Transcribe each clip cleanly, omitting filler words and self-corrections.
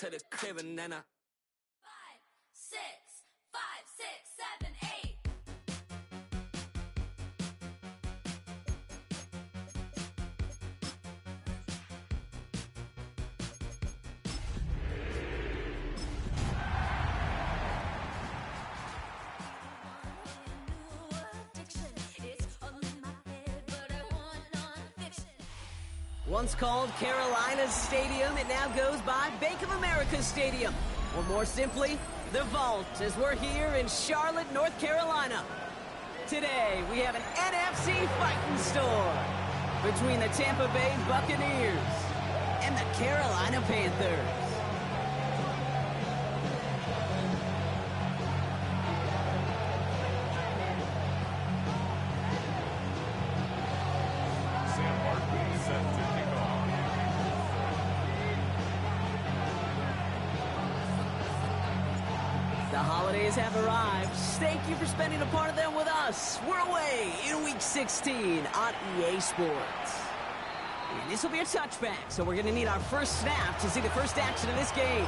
to the crib and then I 5, 6, 5, 6, 7, 8. Once called Carolina's Stadium, it now goes by Bank of America Stadium. Or more simply, the Vault, as we're here in Charlotte, North Carolina. Today, we have an NFC fighting storm between the Tampa Bay Buccaneers and the Carolina Panthers. The holidays have arrived. Thank you for spending a part of them with us. We're away in Week 16 on EA Sports. And this will be a touchback, so we're going to need our first snap to see the first action of this game.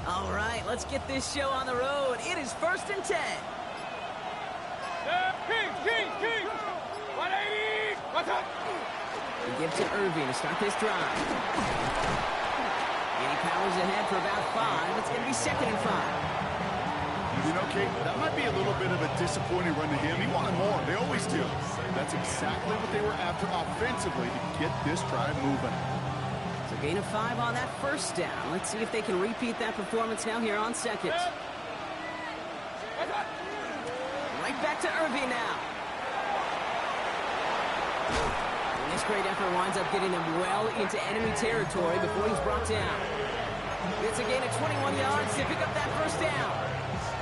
All right, let's get this show on the road. It is 1st and 10. King! 180! What's up? We give to Irving to start this drive. And he powers ahead for about 5. It's going to be 2nd and 5. You know, Kate, that might be a little bit of a disappointing run to him. He wanted more. They always do. That's exactly what they were after offensively to get this drive moving. So gain of 5 on that first down. Let's see if they can repeat that performance now here on 2nd. Right back to Irving now. And this great effort winds up getting them well into enemy territory before he's brought down. It's a gain of 21 yards to pick up that first down.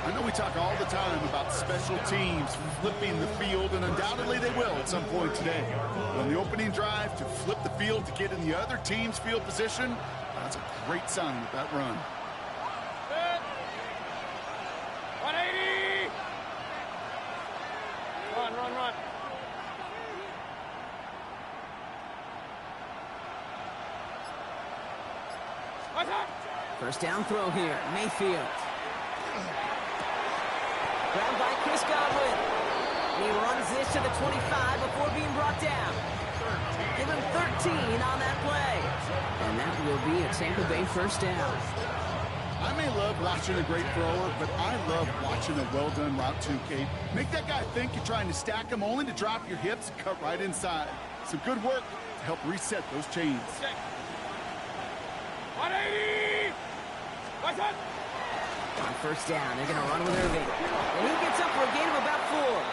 I know we talk all the time about special teams flipping the field, and undoubtedly they will at some point today. But on the opening drive, to flip the field to get in the other team's field position, that's a great sign with that run. 180! Run. What's up? First down throw here, Mayfield. Grabbed by Chris Godwin. He runs this to the 25 before being brought down. Give him 13 on that play. And that will be a Tampa Bay first down. I may love watching a great thrower, but I love watching a well-done route too, Kate. Make that guy think you're trying to stack him only to drop your hips and cut right inside. Some good work to help reset those chains. 180! What's up? On first down, they're going to run with Irving. And he gets up for a gain of about 4.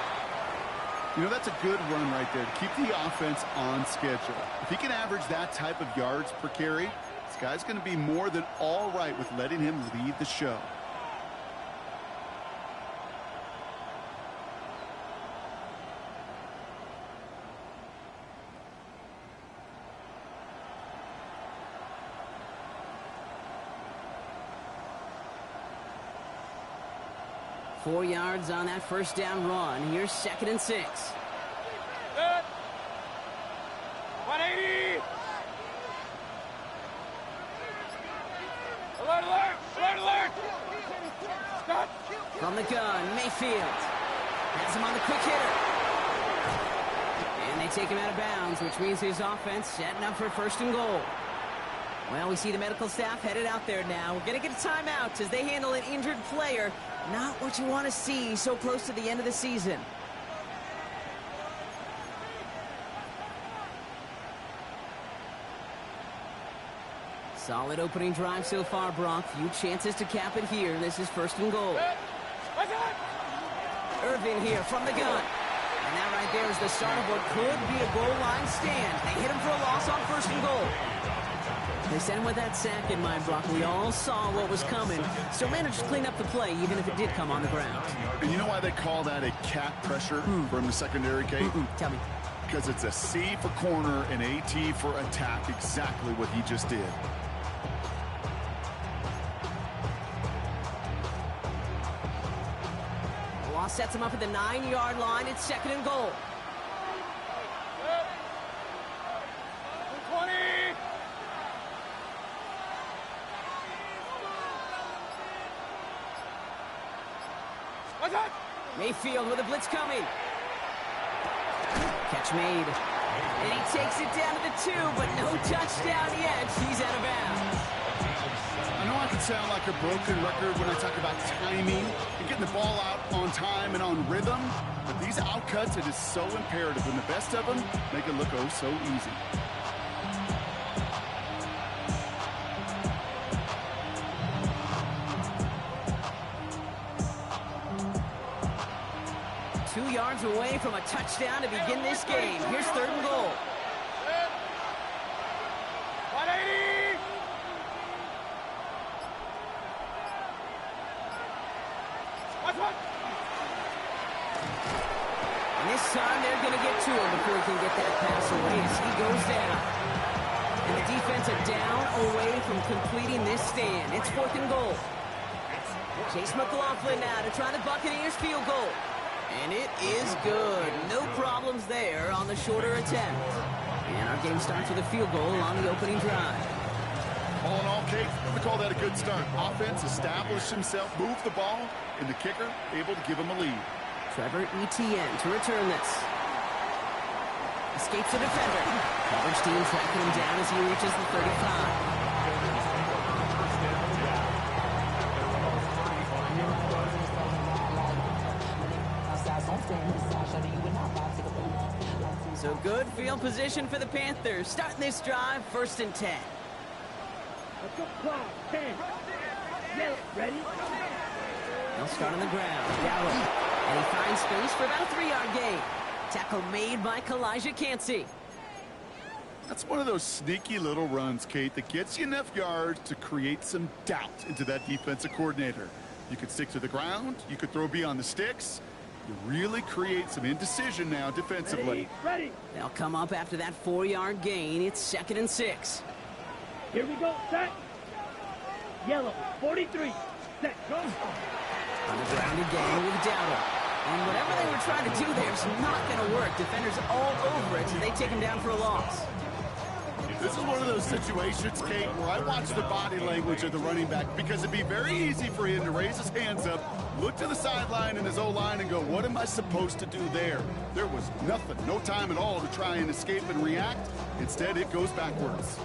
You know, that's a good run right there to keep the offense on schedule. If he can average that type of yards per carry, this guy's going to be more than all right with letting him lead the show. Four yards on that first down run. Here's 2nd and 6. Good. 180! Alert! Stop! From the gun, Mayfield. Has him on the quick hitter. And they take him out of bounds, which means his offense setting up for 1st and goal. Well, we see the medical staff headed out there now. We're going to get a timeout as they handle an injured player. Not what you want to see so close to the end of the season. Solid opening drive so far, Brock. Few chances to cap it here. This is 1st and goal. Irving here from the gun. And that right there is the start of what could be a goal line stand. They hit him for a loss on 1st and goal. They sent him with that sack in mind, Brock. We all saw what was coming. Still managed to clean up the play, even if it did come on the ground. And you know why they call that a cat pressure from the secondary, Kate? Tell me. Because it's a C for corner and a T for attack, exactly what he just did. The loss sets him up at the 9-yard line. It's 2nd and goal. 20. What's that? Mayfield with a blitz coming. Catch made. And he takes it down to the 2, but no touchdown yet. He's out of bounds. I know I can sound like a broken record when I talk about timing and getting the ball out on time and on rhythm, but these outcuts, it is so imperative, and the best of them make it look oh so easy. Two yards away from a touchdown to begin this game. Here's 3rd and goal. 180. What's what? And this time they're going to get to him before he can get that pass away as he goes down. And the defense are down away from completing this stand. It's 4th and goal. Chase McLaughlin now to try the Buccaneers field goal. And it is good. No problems there on the shorter attempt. And our game starts with a field goal on the opening drive. All in all, Kate, we call that a good start. Offense established himself, moved the ball, and the kicker able to give him a lead. Trevor Etienne to return this. Escapes the defender. Coverage team tracking him down as he reaches the 35. So good field position for the Panthers. Starting this drive, 1st and 10. Let's go, 10. Ready? They'll start on the ground. Gallup. And he finds space for about a 3-yard gain. Tackle made by Kalijah Cansey. That's one of those sneaky little runs, Kate, that gets you enough yards to create some doubt into that defensive coordinator. You could stick to the ground. You could throw beyond the sticks. You really create some indecision now defensively. Ready. They'll come up after that 4-yard gain. It's 2nd and 6. Here we go. Set. Yellow. 43. Set. Go. On the ground again with Dowdle. And whatever they were trying to do there is not going to work. Defenders all over it, so they take him down for a loss. This is one of those situations, Kate, where I watch the body language of the running back because it'd be very easy for him to raise his hands up, look to the sideline in his O-line and go, what am I supposed to do there? There was nothing, no time at all to try and escape and react. Instead, it goes backwards.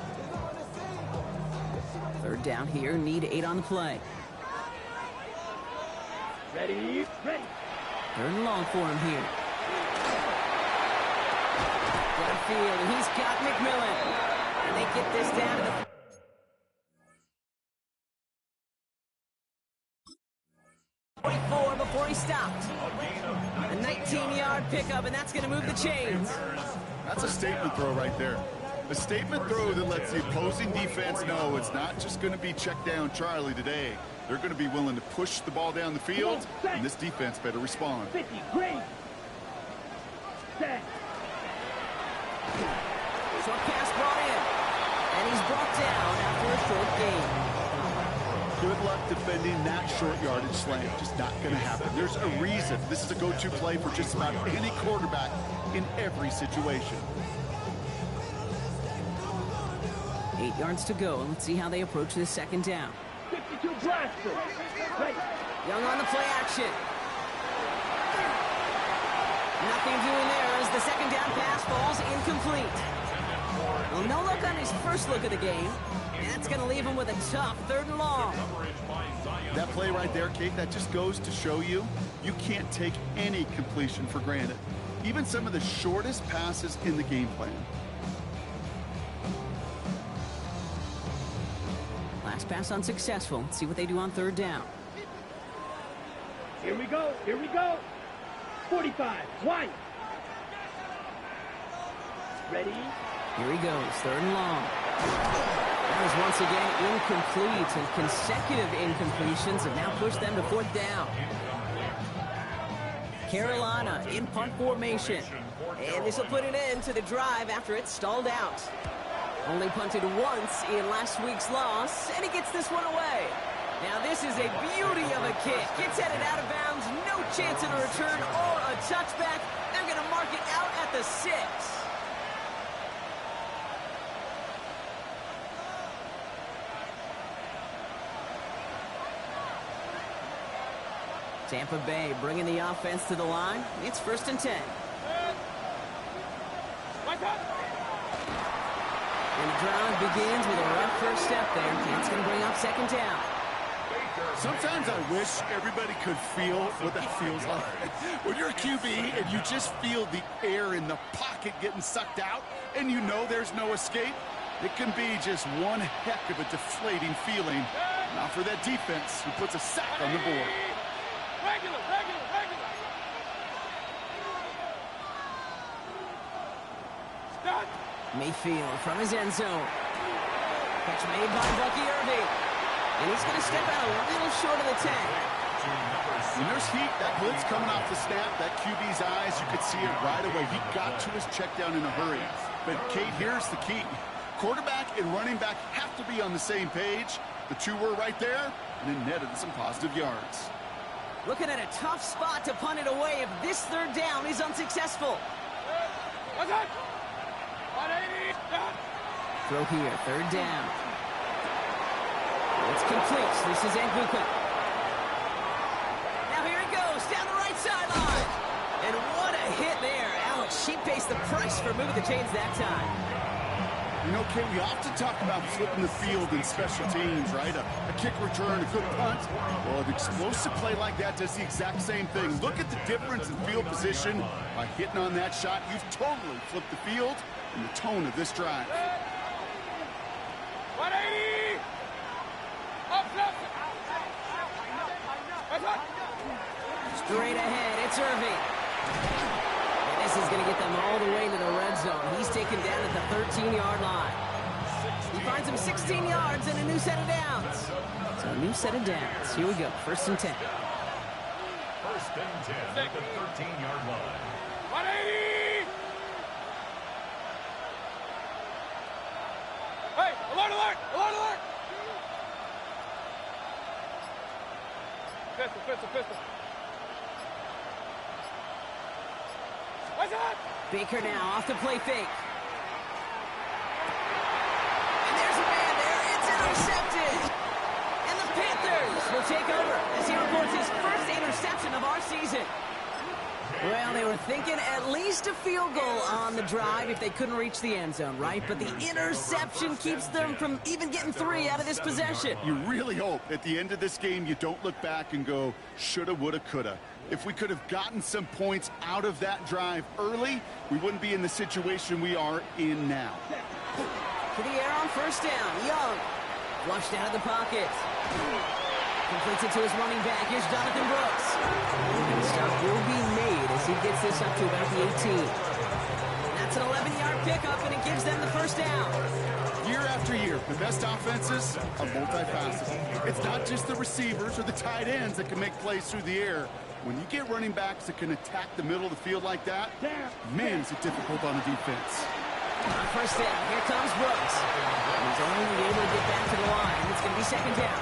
3rd down here, need 8 on the play. Ready. 3rd and long for him here. Downfield, and he's got McMillan. And they get this down to the 44 before he stopped. A 19-yard pickup, and that's going to move the chains. That's a statement throw right there. A statement throw that lets the opposing defense know it's not just going to be check down Charlie today. They're going to be willing to push the ball down the field, and this defense better respond. 50. Great. Set. Short pass brought in. And he's brought down after a short gain. Good luck defending that short yardage slant. Just not going to happen. There's a reason. This is a go-to play for just about any quarterback in every situation. 8 yards to go. Let's see how they approach this 2nd down. 52 blaster. Ready. Young on the play action. Nothing doing there as the 2nd down pass falls incomplete. Well, no look on his first look of the game. And that's going to leave him with a tough 3rd and long. That play right there, Kate, that just goes to show you, you can't take any completion for granted. Even some of the shortest passes in the game plan. Last pass unsuccessful. Let's see what they do on 3rd down. Here we go. 45. White. Ready. Here he goes, 3rd and long. That was once again incomplete, and consecutive incompletions have now pushed them to 4th down. Carolina in punt formation. And this will put an end to the drive after it stalled out. Only punted once in last week's loss, and he gets this one away. Now this is a beauty of a kick. It's headed out of bounds, no chance of a return or a touchback. They're going to mark it out at the 6. Tampa Bay bringing the offense to the line. It's 1st and 10. And the drive begins with a rough first step there. It's going to bring up 2nd down. Sometimes I wish everybody could feel what that feels like. When you're a QB and you just feel the air in the pocket getting sucked out and you know there's no escape, it can be just one heck of a deflating feeling. Now for that defense who puts a sack on the board. Regular. Stop. Mayfield from his end zone. Catch made by Bucky Irving. And he's going to step out a little short of the 10. When there's heat, that blitz coming off the snap, that QB's eyes, you could see it right away. He got to his check down in a hurry. But, Kate, here's the key. Quarterback and running back have to be on the same page. The two were right there, and it netted some positive yards. Looking at a tough spot to punt it away if this 3rd down is unsuccessful. What's that? 180. Stop. Throw here, 3rd down. It's complete. This is Nguka. Now here it goes, down the right sideline. And what a hit there. Alex, she pays the price for moving the chains that time. You know, Kate, we often talk about flipping the field in special teams, right? A kick return, a good punt. Well, an explosive play like that does the exact same thing. Look at the difference in field position. By hitting on that shot, you've totally flipped the field and the tone of this drive. 180. Up. Straight ahead, it's Irving. And this is going to get them all the way to the red zone. He's taken down at the 13-yard line. He finds him 16 yards and a new set of downs. So a new set of downs. Here we go, 1st and 10. 1st and 10 at the 13-yard line. 180. Hey, alert. Pistol. What's that? Baker now off the play fake. And there's a man there. It's intercepted. And the Panthers will take over as he reports his first interception of our season. Well, they were thinking at least a field goal on the drive if they couldn't reach the end zone, right? But the interception keeps them from even getting 3 out of this possession. You really hope at the end of this game you don't look back and go, shoulda, woulda, coulda. If we could have gotten some points out of that drive early, we wouldn't be in the situation we are in now. To the air on 1st down. Young. Flushed out of the pocket. Completes it to his running back. Here's Jonathan Brooks. And the stop will be made as he gets this up to about the 18. That's an 11-yard pickup, and it gives them the 1st down. Year after year, the best offenses are multifaceted. It's not just the receivers or the tight ends that can make plays through the air. When you get running backs that can attack the middle of the field like that, man, is it difficult on the defense. On 1st down, here comes Brooks. He's only able to get back to the line. It's going to be 2nd down.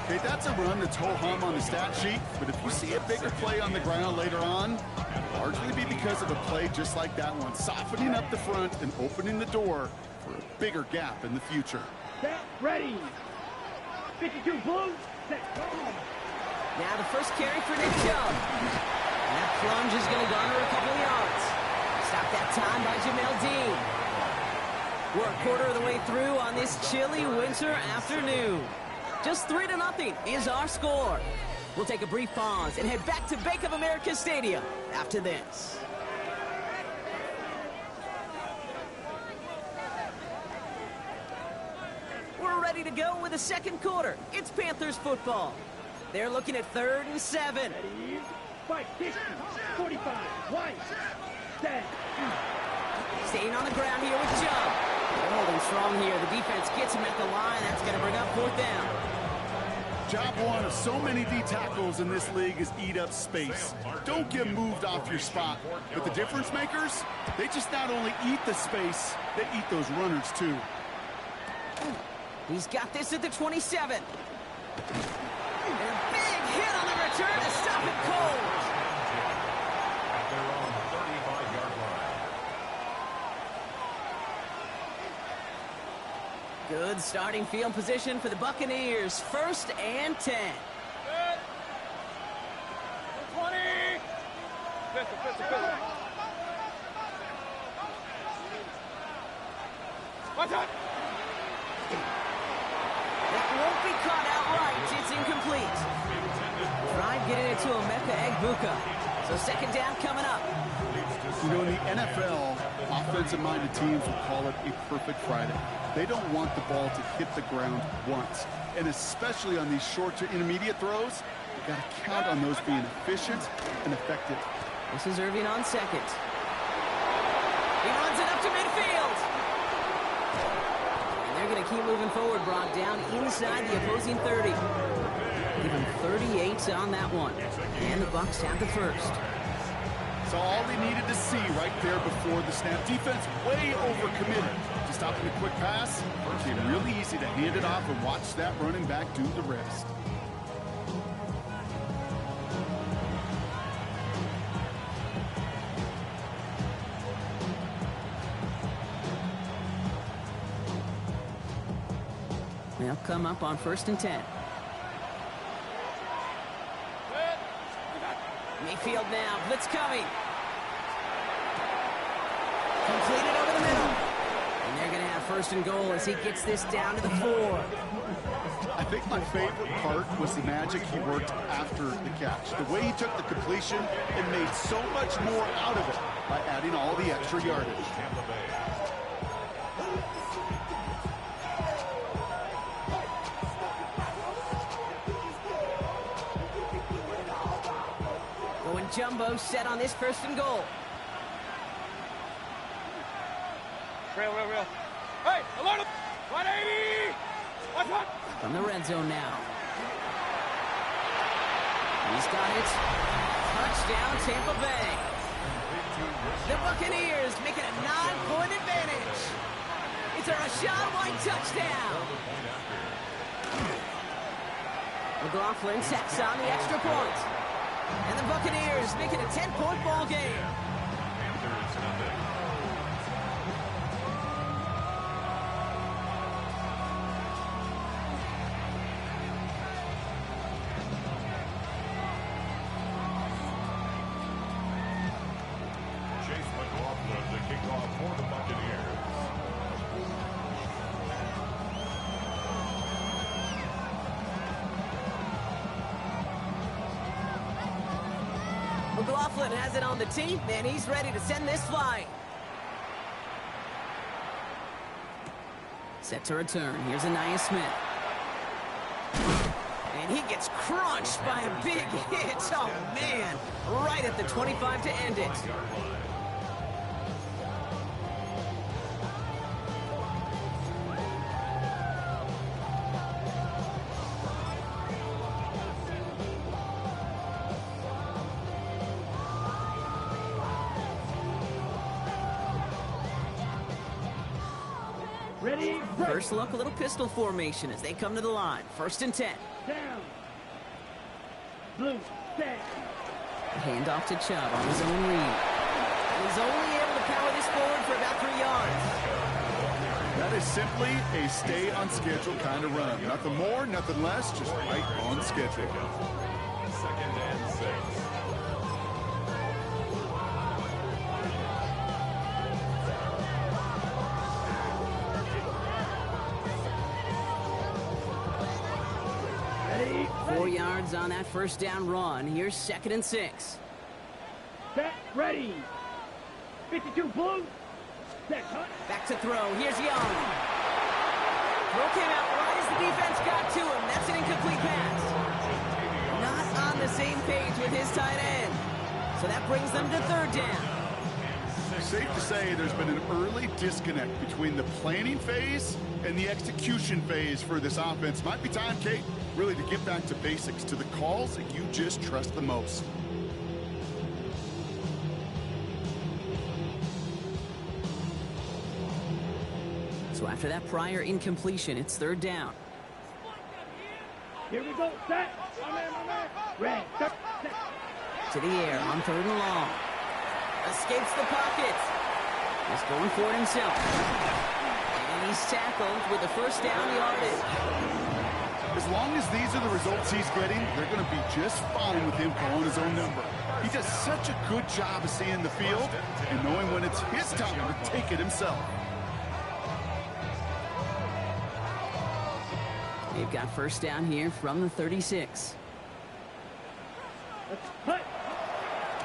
Okay, that's a run that's ho-hum on the stat sheet, but if you see a bigger play on the ground later on, largely be because of a play just like that one, softening up the front and opening the door for a bigger gap in the future. Set, ready. 52 blue, set, go. Now the first carry for Nick Chubb. And that plunge is going to garner a couple of yards. Stopped that time by Jamel Dean. We're a quarter of the way through on this chilly winter afternoon. Just 3-0 is our score. We'll take a brief pause and head back to Bank of America Stadium after this. We're ready to go with the 2nd quarter. It's Panthers football. They're looking at 3rd and 7. Ready, fight, 50, 45, white, set. Staying on the ground here with Chubb. They're holding strong here. The defense gets him at the line. That's going to bring up 4th down. Job one of so many D tackles in this league is eat up space. Don't get moved off your spot. But the difference makers, they just not only eat the space, they eat those runners too. He's got this at the 27. And a big hit on the return to stop it cold. At their own 35-yard line. Good starting field position for the Buccaneers. 1st and 10. Good. 20. Pistol. Watch out. That won't be caught outright. It's incomplete. Tried getting it to Emeka Egbuka. So 2nd down coming up. You know, in the NFL, offensive-minded teams will call it a perfect Friday. They don't want the ball to hit the ground once. And especially on these short to intermediate throws, you got to count on those being efficient and effective. This is Irving on 2nd. He runs it up to midfield. And they're going to keep moving forward, Brock, down inside the opposing 30. Even 38 on that one. And the Bucs have the 1st. So all they needed to see right there before the snap. Defense way overcommitted. Just stopping a quick pass. Became really easy to hand it off and watch that running back do the rest. They'll come up on 1st and 10. Mayfield now. Blitz coming. Completed over the middle. And they're going to have 1st and goal as he gets this down to the 4. I think my favorite part was the magic he worked after the catch. The way he took the completion and made so much more out of it by adding all the extra yardage. Going jumbo set on this 1st and goal. Real. Hey, alert him. 180. Watch out. From the red zone now. He's got it. Touchdown, Tampa Bay. The Buccaneers making a 9-point advantage. It's a Rachaad White touchdown. McLaughlin tacks on the extra point. And the Buccaneers make it a 10-point ball game. Panthers nothing. Chase McLaughlin to kick off for the Buccaneers. McLaughlin has it on the tee, and he's ready to send this flying. Set to return. Here's Anaya Smith. And he gets crunched by a big hit. Oh, man. Right at the 25 to end it. Ready, break. First look, a little pistol formation as they come to the line. 1st and 10. Down. Blue, set. Handoff to Chubb on his own read. He's only able to power this forward for about 3 yards. That is simply a stay on schedule kind of run. Nothing more, nothing less, just right on schedule. 2nd and 6. Ready, 4 yards on that 1st down run. Here's 2nd and 6. set, ready. 52 blue. Set, cut. Back to throw. Here's Young. Throw came out right as the defense got to him. That's an incomplete pass. Not on the same page with his tight end. So that brings them to 3rd down. safe to say there's been an early disconnect between the planning phase and the execution phase for this offense. Might be time, Kate, really to get back to basics, to the calls that you just trust the most. So after that prior incompletion, it's third down. Here we go. Set. Red. Set. To the air on third and long. Escapes the pocket. He's going for it himself. And he's tackled with the first down yardage. As long as these are the results he's getting, they're going to be just fine with him calling his own number. He does such a good job of seeing the field and knowing when it's his time to take it himself. They've got first down here from the 36. Let's cut.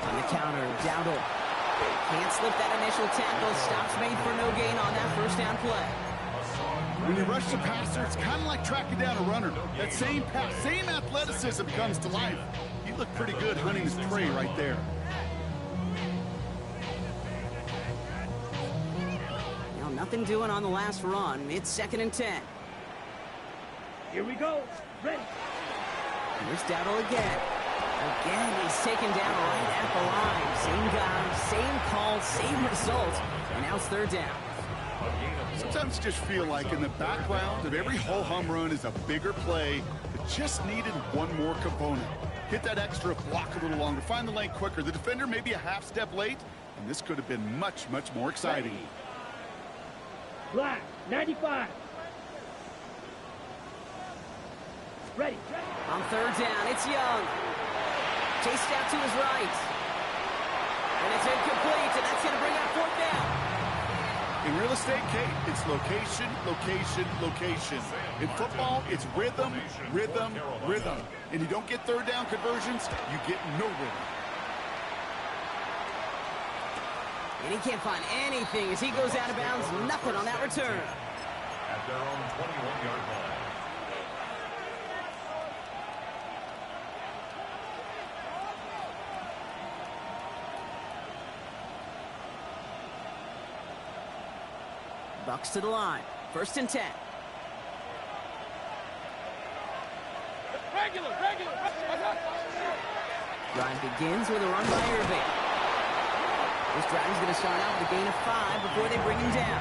On the counter, Dowdle. Can't slip that initial tackle. Stops made for no gain on that first down play. When you rush the passer, it's kind of like tracking down a runner. That same pass, same athleticism comes to life. He looked pretty good hunting his prey right there. Now, nothing doing on the last run. It's 2nd and 10. Here we go. Ready. Here's Dowdle again. Again, he's taken down right at the line. Same guy, same call, same result. And now it's third down. Sometimes you just feel like in the background of every ho-hum run is a bigger play that just needed one more component. Hit that extra block a little longer, find the lane quicker. The defender may be a half step late, and this could have been much, much more exciting. Black. 95. Ready. On third down, it's Young. Chased out to his right. And it's incomplete, and that's going to bring up fourth down. In real estate, Kate, it's location, location, location. In football, it's rhythm, rhythm, rhythm. And you don't get third down conversions, you get no rhythm. And he can't find anything as he goes out of bounds. Nothing on that return. At their own 21-yard line. Bucks to the line. 1st and 10. Regular. Drive begins with a run by Irving. This drive is going to start out with a gain of 5 before they bring him down.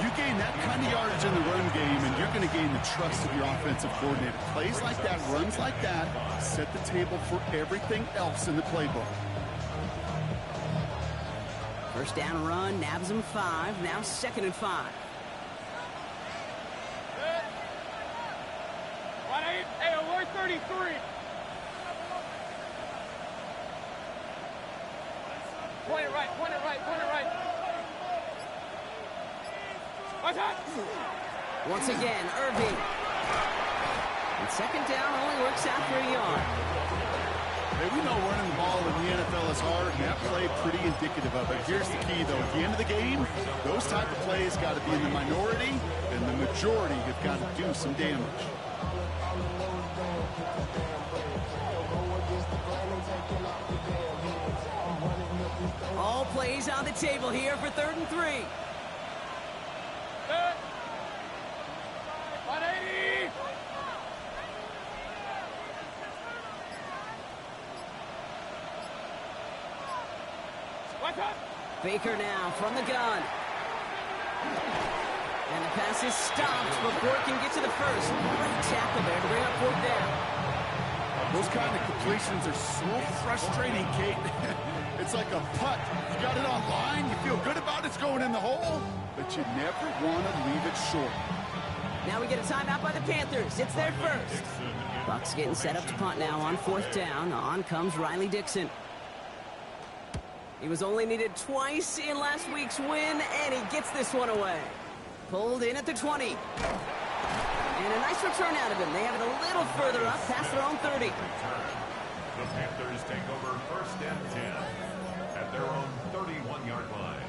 You gain that kind of yardage in the run game, and you're going to gain the trust of your offensive coordinator. Plays like that, runs like that, set the table for everything else in the playbook. First down run, nabs him 5. Now 2nd and 5. Hey, alert 33. Point it right. Watch out. Once again, Irving. And 2nd down only works out for a yard. Hey, we know running the ball in the NFL is hard, and that play pretty indicative of it. Here's the key, though. At the end of the game, those type of plays got to be in the minority, and the majority have got to do some damage. All plays on the table here for 3rd and 3. 180. Watch out. Baker now from the gun. And the pass is stopped before it can get to the first. Great tackle there to bring up fourth down. Those kind of completions are so frustrating, Kate. It's like a putt. You got it on line, you feel good about it's going in the hole, but you never want to leave it short. Now we get a timeout by the Panthers. It's their first. Bucks getting set up to punt now on 4th down. On comes Riley Dixon. He was only needed twice in last week's win, and he gets this one away. Pulled in at the 20. And a nice return out of him. They have it a little further up past their own 30. The Panthers take over 1st and 10 at their own 31-yard line.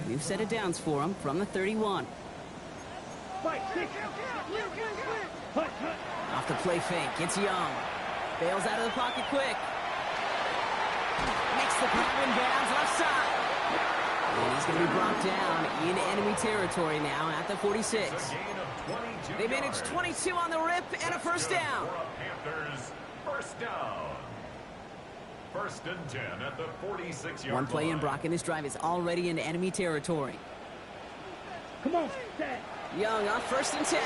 New set of downs for him from the 31. Fight. 6. Hut. Off the play fake, it's Young. Bails out of the pocket quick. the grab and bounds left side. And he's going to be brought down in enemy territory now at the 46. It's a gain of 22 They managed 22 on the rip and a first down. Panthers, first down. First and 10 at the 46-yard One play in, line. Brock, and this drive is already in enemy territory. Come on, set. Young up first and 10.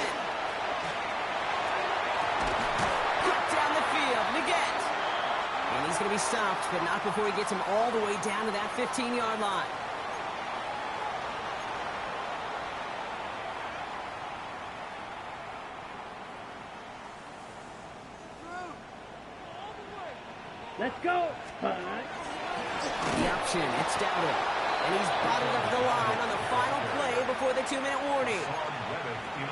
Cut down the field, Neget. And he's going to be stopped, but not before he gets him all the way down to that 15-yard line. Let's go. Punt. The option, it's Dowdle. And he's bottled up the line on the final play before the 2-minute warning.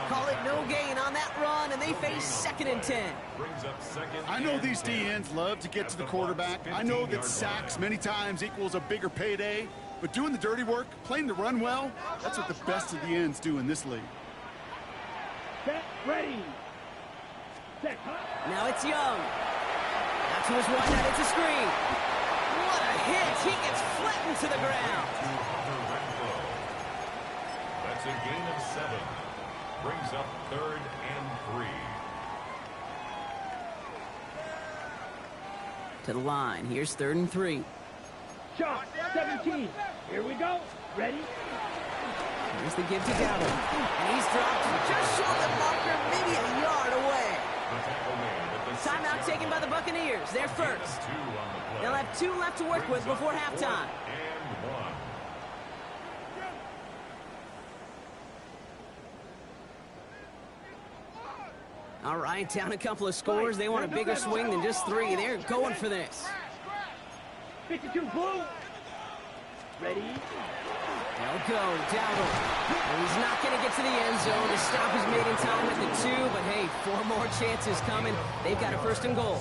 Call it no gain on that run, and they face second and 10. Brings up second. I know these DNs love to get to the quarterback. I know that sacks many times equals a bigger payday, but doing the dirty work, playing the run well, that's what the best of the ends do in this league. Set. Ready. Set. Punt. Now it's Young. Out to his right, out it's a screen. What a hit! He gets flattened to the ground. That's a gain of 7. Brings up third and 3. To the line. Here's third and 3. Shot. 17. Here we go. Ready. Here's the give to Dowdle. And he's dropped just short of the marker, maybe a yard away. The tackle made at the Timeout 6-yard taken by the Buccaneers. They're line. first. 2 on the play. They'll have 2 left to work with before halftime. And 1. All right, down a couple of scores. They want a bigger swing than just 3. They're going for this. 52 blue. Ready. They'll go, Dowdle. And he's not going to get to the end zone. The stop is made in time at the 2, but hey, 4 more chances coming. They've got a first and goal.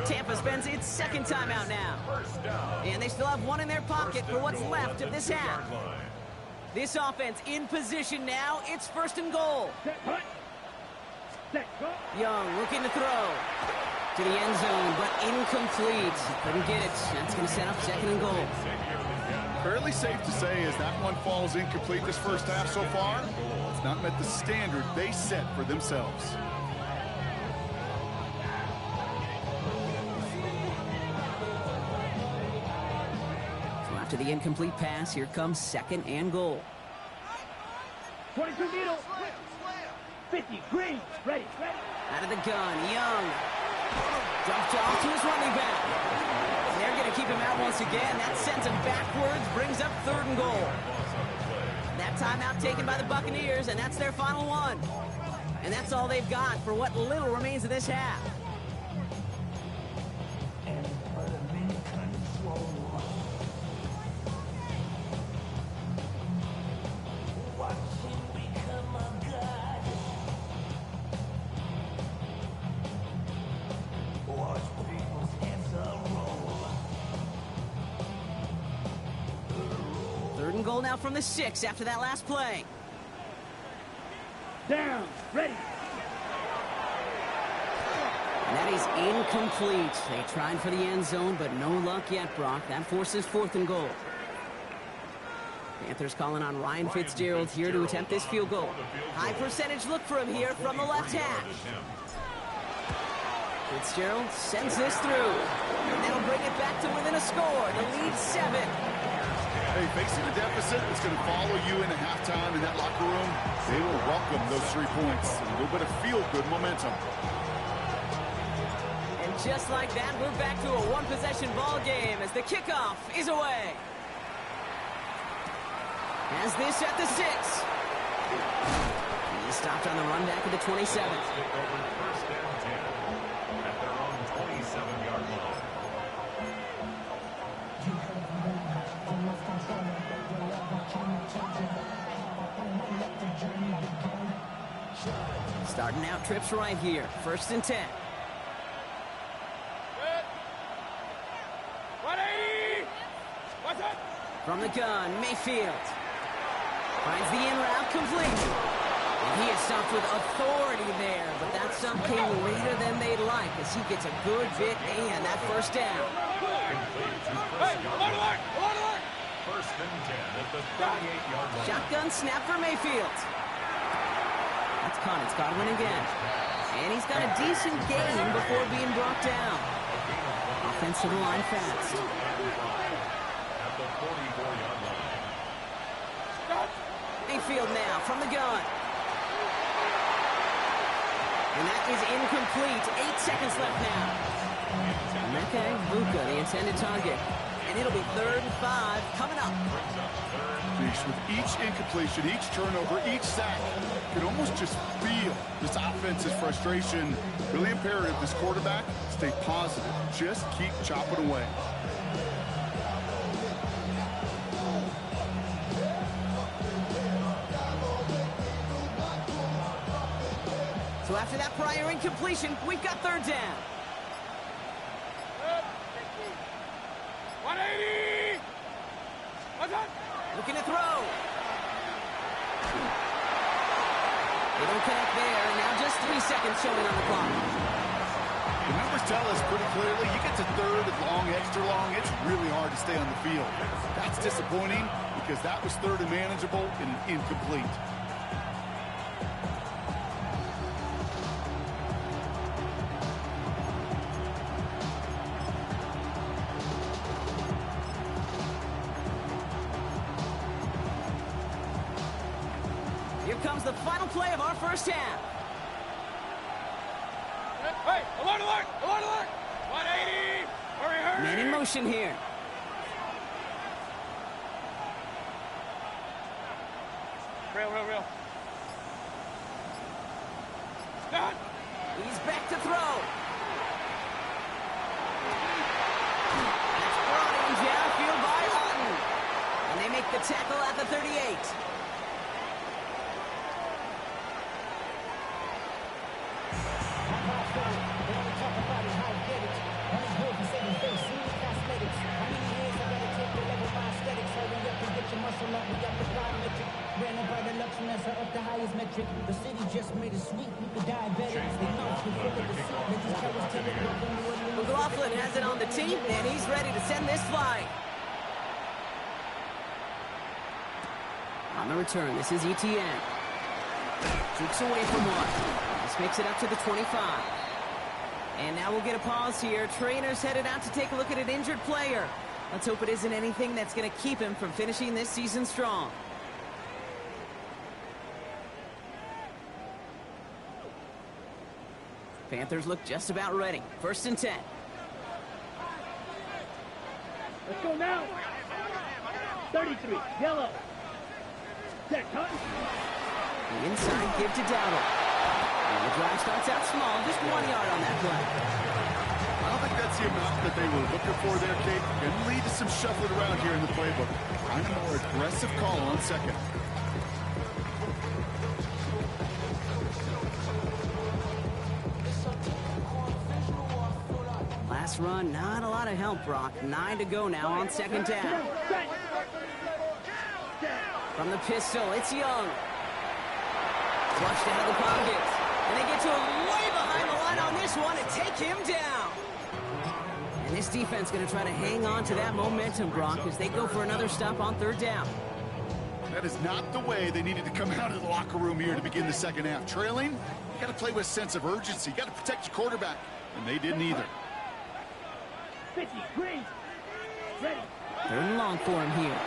Tampa spends its second timeout now. First down. And they still have 1 in their pocket for what's left of this half. This offense in position now. It's first and goal. Set. Punt. Set. Go. Young looking to throw to the end zone, but incomplete. Couldn't get it. That's going to set up second and goal. Fairly safe to say as that one falls incomplete this first half so far, it's not met the standard they set for themselves. So after the incomplete pass, here comes second and goal. 22 needle. 50 green. Ready. Ready. Out of the gun, Young. Dumped off to his running back. They're going to keep him out once again. That sends him backwards, brings up third and goal. That timeout taken by the Buccaneers, and that's their final one. And that's all they've got for what little remains of this half. Third and goal now from the 6 after that last play. Down. Ready. And that is incomplete. They tried for the end zone, but no luck yet, Brock. That forces fourth and goal. Panthers calling on Ryan Fitzgerald here to attempt this field goal. High percentage look for him here from the left hash. Fitzgerald sends this through. And that'll bring it back to within a score. The lead 7. Hey, facing a deficit that's going to follow you into halftime in that locker room, they will welcome those 3 points. A little bit of feel-good momentum. And just like that, we're back to a one-possession ball game as the kickoff is away. Has this at the 6. He stopped on the run back at the 27. Take over first and 10 at their own 27-yard line. Starting out trips right here. First and 10. 180! What's up? From the gun, Mayfield. Finds the in route complete. And he is stopped with authority there, but that stop came later than they'd like as he gets a good bit and that first down. Hey, alert, alert, alert, alert! First and 10 at the 38-yard line. Shotgun snap for Mayfield. That's caught. It's Godwin again. And he's got a decent gain before being brought down. Offense to the line fast. At the 44-yard line. Mayfield now from the gun. And that is incomplete. 8 seconds left now. Okay, Buka, the intended target. And it'll be 3rd and 5 coming up. With each incompletion, each turnover, each sack, you can almost just feel this offense's frustration. Really imperative, this quarterback, stay positive. Just keep chopping away. So after that prior incompletion, we've got 3rd down. 180! What's that? Looking to throw. They don't connect there, and now just 3 seconds showing on the clock. The numbers tell us pretty clearly, you get to 3rd and long, extra long, it's really hard to stay on the field. That's disappointing because that was 3rd and manageable and an incomplete. Here comes the final play of our first half. Hey, alert, alert, alert, alert! 180! Hurry, hurry! Man in motion here. Real. Done! He's back to throw. That's brought in downfield by Otten. And they make the tackle at the 38. The city just made it sweet. The diabetics, they know we full of the seat. Let these cowards tell it. McLaughlin has it on the team, and he's ready to send this flying. On the return, this is ETN. Jukes away from one. This makes it up to the 25. And now we'll get a pause here. Trainer's headed out to take a look at an injured player. Let's hope it isn't anything that's going to keep him from finishing this season strong. Panthers look just about ready. 1st and 10. Let's go now. 33, yellow. Set, cut. The inside give to Dowdle. And the drive starts out small, just 1 yard on that play. I don't think that's the amount that they were looking for there, Kate. Going to lead to some shuffling around here in the playbook. I'm a more aggressive call on 2nd. Last run, not a lot of help, Brock. 9 to go now on 2nd down. From the pistol, it's Young. Flushed out of the pocket. And they get to him way behind the line on this one and take him down. And this defense going to try to hang on to that momentum, Brock, as they go for another stop on 3rd down. That is not the way they needed to come out of the locker room here to begin the 2nd half. Trailing, you got to play with a sense of urgency. You got to protect your quarterback, and they didn't either. 50, green. Ready. 3rd and long for him here.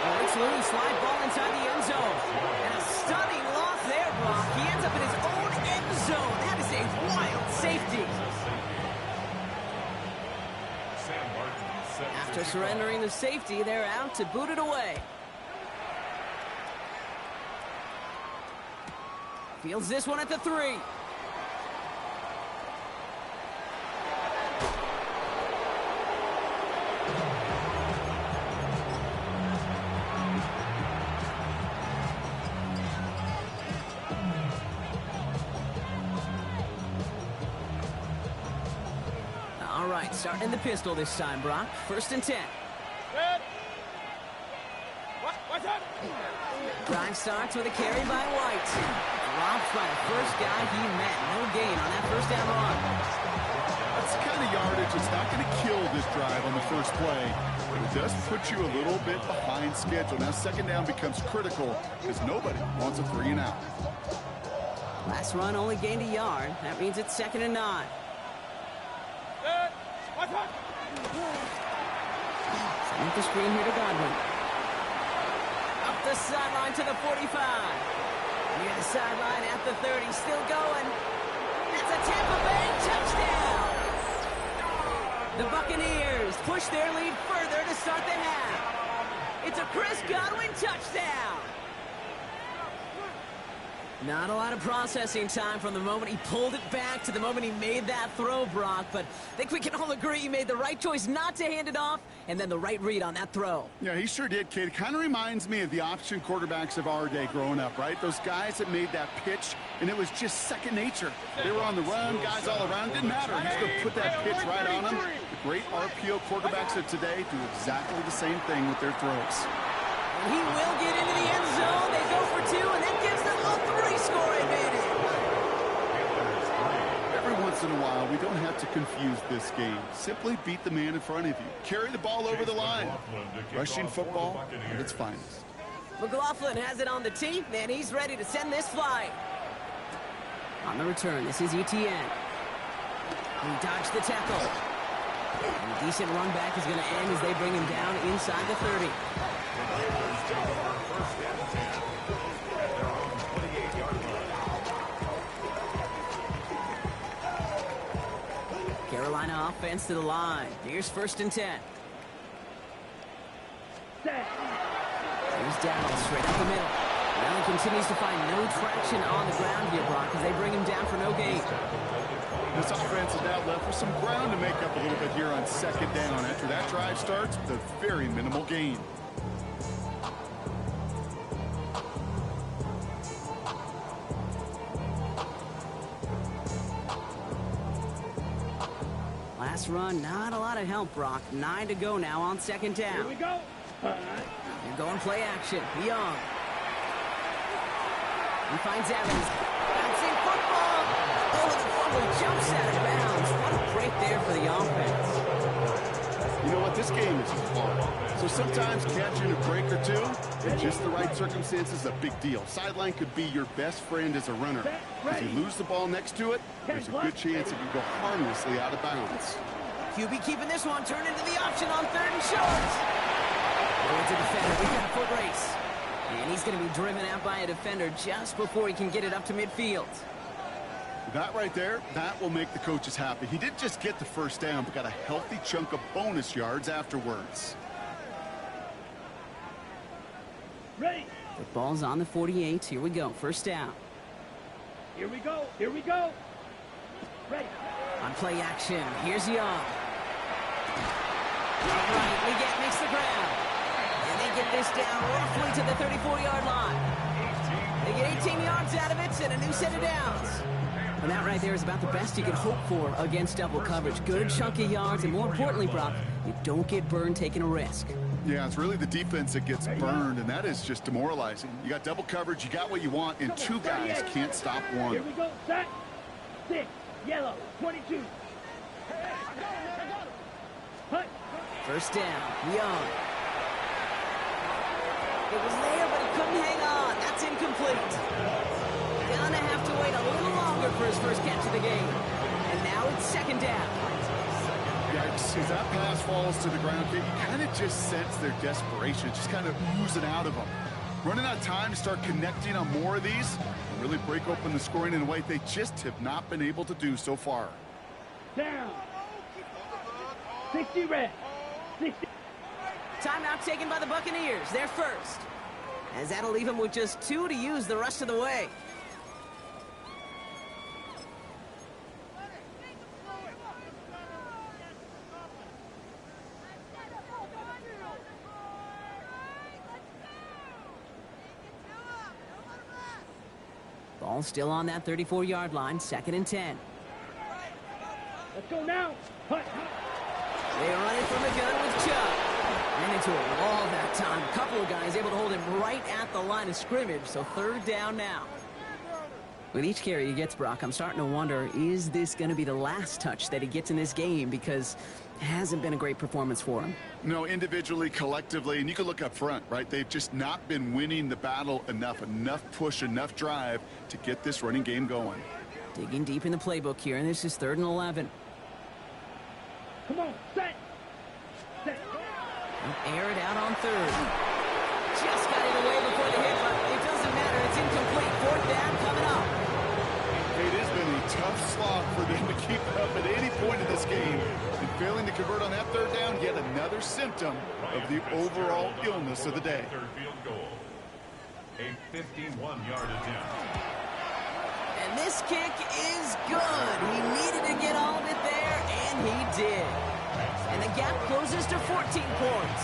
Oh, it's loose. Slide ball inside the end zone. And a stunning loss there, Brock. He ends up in his own end zone. That is a wild safety. After surrendering the safety, they're out to boot it away. Fields this one at the 3. All right, starting the pistol this time, Brock. 1st and 10. Red. What's that? Drive starts with a carry by White. Dropped by the first guy he met. No gain on that 1st down run. A This kind of yardage is not going to kill this drive on the first play, but it does put you a little bit behind schedule. Now second down becomes critical because nobody wants a 3 and out. Last run only gained a yard. That means it's 2nd and 9. Setting up the screen here to Godwin. Up the sideline to the 45. Near the sideline at the 30. Still going. That's a Tampa Bay touchdown. The Buccaneers push their lead further to start the half. It's a Chris Godwin touchdown. Not a lot of processing time from the moment he pulled it back to the moment he made that throw, Brock. But I think we can all agree he made the right choice not to hand it off, and then the right read on that throw. Yeah, he sure did, kid. It kind of reminds me of the option quarterbacks of our day growing up, right? Those guys that made that pitch, and it was just second nature. They were on the run, guys all around. Didn't matter. He's going to put that pitch right on them. The great RPO quarterbacks of today do exactly the same thing with their throws. He will get into the end zone. They go for 2, and that gives them a 3-score advantage. Every once in a while, we don't have to confuse this game. Simply beat the man in front of you. Carry the ball over the line. Rushing football at its finest. McLaughlin has it on the tee, and he's ready to send this flight. On the return, this is Etienne. He dodged the tackle. And a decent run back is going to end as they bring him down inside the 30. Carolina offense to the line. Here's 1st and 10. Here's Dowd straight up the middle. Allen continues to find no traction on the ground here, Brock, as they bring him down for no gain. This offense is now left with some ground to make up a little bit here on 2nd down. After that drive starts with a very minimal gain. Last run, not a lot of help, Brock. 9 to go now on 2nd down. Here we go. They're going play action. Young. He finds Evans. Bouncing football. Oh, the fumble jumps out of bounds. What a break there for the offense. You know what? This game is hard. So sometimes catching a break or two in just the right circumstances is a big deal. Sideline could be your best friend as a runner. If you lose the ball next to it, there's a good chance it could go harmlessly out of bounds. QB keeping this one, turn into the option on 3rd and short. Going to defender, we got a foot race. And he's going to be driven out by a defender just before he can get it up to midfield. That right there, that will make the coaches happy. He didn't just get the 1st down, but got a healthy chunk of bonus yards afterwards. Ready. The ball's on the 48. Here we go, 1st down. Here we go. Here we go. Ready. On play action, here's Young. All right, Leggett makes the ground. And they get this down roughly to the 34-yard line. They get 18 yards out of it and a new set of downs. And that right there is about the best you can hope for against double coverage. Good chunky yards, and more importantly, Brock, you don't get burned taking a risk. Yeah, it's really the defense that gets burned, and that is just demoralizing. You got double coverage, you got what you want, and 2 guys can't stop one. Here we go. Set. 6. Yellow. 22. Hut. 1st down. Young. It was there, but he couldn't hang on. That's incomplete. Gonna have to wait a little longer for his first catch of the game. And now it's 2nd down. Yikes, as that pass falls to the ground, you kind of just sense their desperation, just kind of oozing out of them. Running out of time to start connecting on more of these and really break open the scoring in a way they just have not been able to do so far. Down. 60 red. 60. Timeout taken by the Buccaneers. They're first. As that'll leave them with just 2 to use the rest of the way. Ball still on that 34-yard line, 2nd and 10. Let's go now. Hut. They run it from the gun with Chubb. Ran into a wall that time. A couple of guys able to hold him right at the line of scrimmage, so 3rd down now. With each carry he gets, Brock, I'm starting to wonder, is this going to be the last touch that he gets in this game? Because it hasn't been a great performance for him. No, individually, collectively, and you can look up front, right? They've just not been winning the battle enough push, enough drive to get this running game going. Digging deep in the playbook here, and this is 3rd and 11. Come on, set. Set. Air it out on 3rd. Just got it away before the hit, but it doesn't matter. It's incomplete. 4th down coming up. It has been a tough slog for them to keep up at any point in this game. And failing to convert on that 3rd down, yet another symptom of the overall illness of the day. Third field goal. A 51-yard attempt. And this kick is good. He needed to get all of it there, and he did. And the gap closes to 14 points.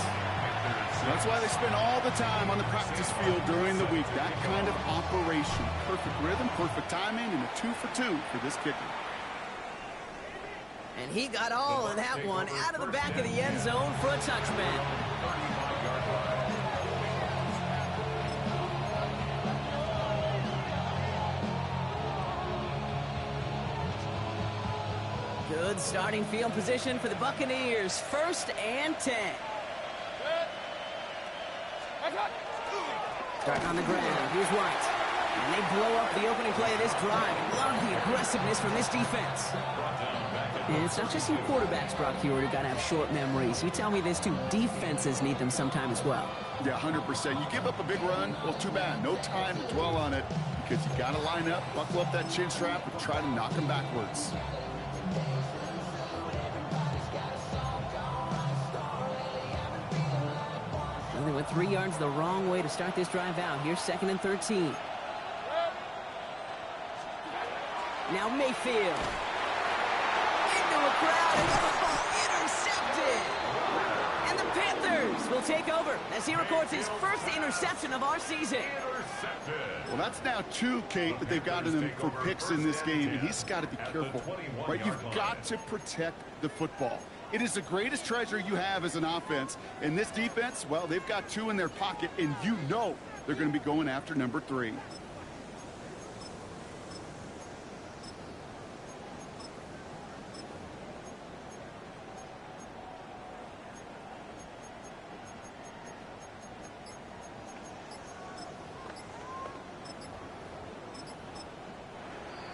That's why they spend all the time on the practice field during the week. That kind of operation. Perfect rhythm, perfect timing, and a 2 for 2 for this kicker. And he got all of that one out of the back of the end zone for a touchback. Good starting field position for the Buccaneers. 1st and 10. Start on the ground. Here's White. And they blow up the opening play of this drive. Love the aggressiveness from this defense. And it's not just you quarterbacks, Brock Hewitt, who got to have short memories. You tell me this too. Defenses need them sometime as well. Yeah, 100%. You give up a big run, well, too bad. No time to dwell on it because you got to line up, buckle up that chin strap, and try to knock them backwards. Well, they went 3 yards the wrong way to start this drive out. Here's 2nd and 13. Now Mayfield. Into a crowd, and the ball intercepted. And the Panthers will take over as he records his 1st interception of our season. Well, that's now 2, Kate, that they've gotten him for picks in this game, and he's got to be careful, right? You've got to protect the football. It is the greatest treasure you have as an offense. And this defense, well, they've got 2 in their pocket, and you know they're going to be going after number 3.